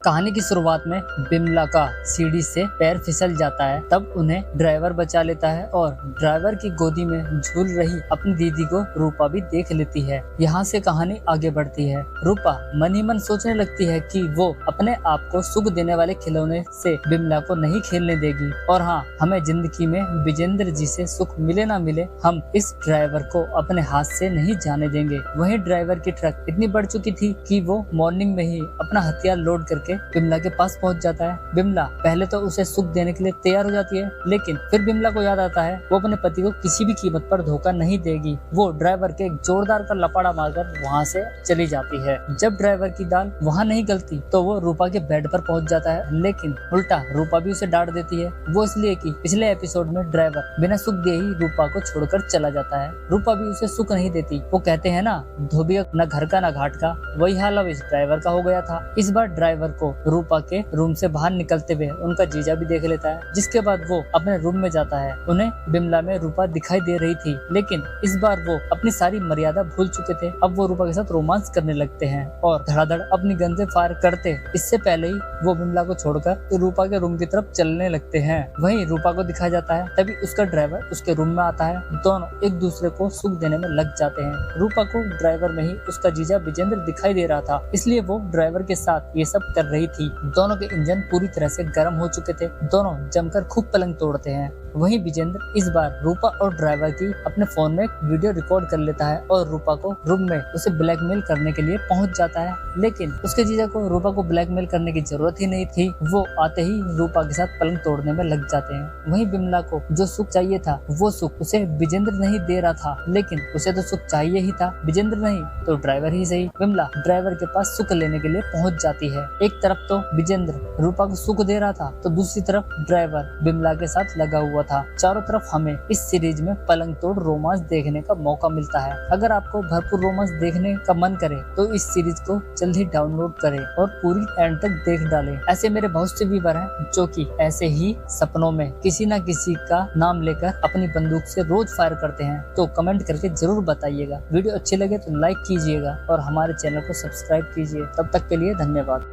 कहानी की शुरुआत में बिमला का सीढ़ी से पैर फिसल जाता है। तब उन्हें ड्राइवर बचा लेता है और ड्राइवर की गोदी में झूल रही अपनी दीदी को रूपा भी देख लेती है। यहाँ से कहानी आगे बढ़ती है। रूपा मन ही मन सोचने लगती है कि वो अपने आप को सुख देने वाले खिलौने से बिमला को नहीं खेलने देगी। और हाँ, हमें जिंदगी में विजेंद्र जी से सुख मिले ना मिले, हम इस ड्राइवर को अपने हाथ से नहीं जाने देंगे। वहीं ड्राइवर की ट्रक इतनी बढ़ चुकी थी कि वो मॉर्निंग में ही अपना हथियार लोड करके बिमला के पास पहुंच जाता है। बिमला पहले तो उसे सुख देने के लिए तैयार हो जाती है, लेकिन फिर बिमला को याद आता है वो अपने पति को किसी भी कीमत पर धोखा नहीं देगी। वो ड्राइवर के जोरदार का लपाड़ा मारकर वहाँ से चली जाती है। जब ड्राइवर की दाल वहाँ नहीं गलती तो वो रूपा के बेड पर पहुंच जाता है, लेकिन उल्टा रूपा भी उसे डांट देती है। वो इसलिए कि पिछले एपिसोड में ड्राइवर बिना सुख दे ही रूपा को छोड़कर चला जाता है। रूपा भी उसे सुख नहीं देती। वो कहते हैं ना, धोबिया न घर का न घाट का, वही हाल अब इस ड्राइवर का हो गया था। इस बार ड्राइवर को रूपा के रूम से बाहर निकलते हुए उनका जीजा भी देख लेता है, जिसके बाद वो अपने रूम में जाता है। उन्हें बिमला में रूपा दिखाई दे रही थी, लेकिन इस बार वो अपनी सारी मर्यादा भूल चुके थे। अब वो रूपा के साथ रोमांस करने लगते हैं और धड़ाधड़ अपनी गन से फायर करते इससे पहले ही वो बिमला को छोड़कर तो रूपा के रूम की तरफ चलने लगते हैं। वहीं रूपा को दिखाया जाता है, तभी उसका ड्राइवर उसके रूम में आता है। दोनों एक दूसरे को सुख देने में लग जाते हैं। रूपा को ड्राइवर में ही उसका जीजा विजेंद्र दिखाई दे रहा था, इसलिए वो ड्राइवर के साथ ये सब कर रही थी। दोनों के इंजन पूरी तरह से गर्म हो चुके थे। दोनों जमकर खूब पलंग तोड़ते हैं। वहीं विजेंद्र इस बार रूपा और ड्राइवर की अपने फोन में वीडियो रिकॉर्ड कर लेता है और रूपा को रूम में उसे ब्लैकमेल करने के लिए पहुंच जाता है, लेकिन उसके जीजा को रूपा को ब्लैकमेल करने की जरूरत ही नहीं थी। वो आते ही रूपा के साथ पलंग तोड़ने में लग जाते हैं। वहीं बिमला को जो सुख चाहिए था वो सुख उसे विजेंद्र नहीं दे रहा था, लेकिन उसे तो सुख चाहिए ही था, विजेंद्र नहीं तो ड्राइवर ही सही। बिमला ड्राइवर के पास सुख लेने के लिए पहुंच जाती है। एक तरफ तो विजेंद्र रूपा को सुख दे रहा था, तो दूसरी तरफ ड्राइवर बिमला के साथ लगा हुआ था। चारों तरफ हमें इस सीरीज में पलंग तोड़ रोमांस देखने का मौका मिलता है। अगर आपको भरपूर रोमांस देखने का मन करे तो इस सीरीज को जल्दी डाउनलोड करें और पूरी एंड तक देख डालें। ऐसे मेरे बहुत से व्यूअर हैं जो कि ऐसे ही सपनों में किसी न किसी का नाम लेकर अपनी बंदूक से रोज फायर करते हैं, तो कमेंट करके जरूर बताइएगा। वीडियो अच्छी लगे तो लाइक कीजिएगा और हमारे चैनल को सब्सक्राइब कीजिए। तब तक के लिए धन्यवाद।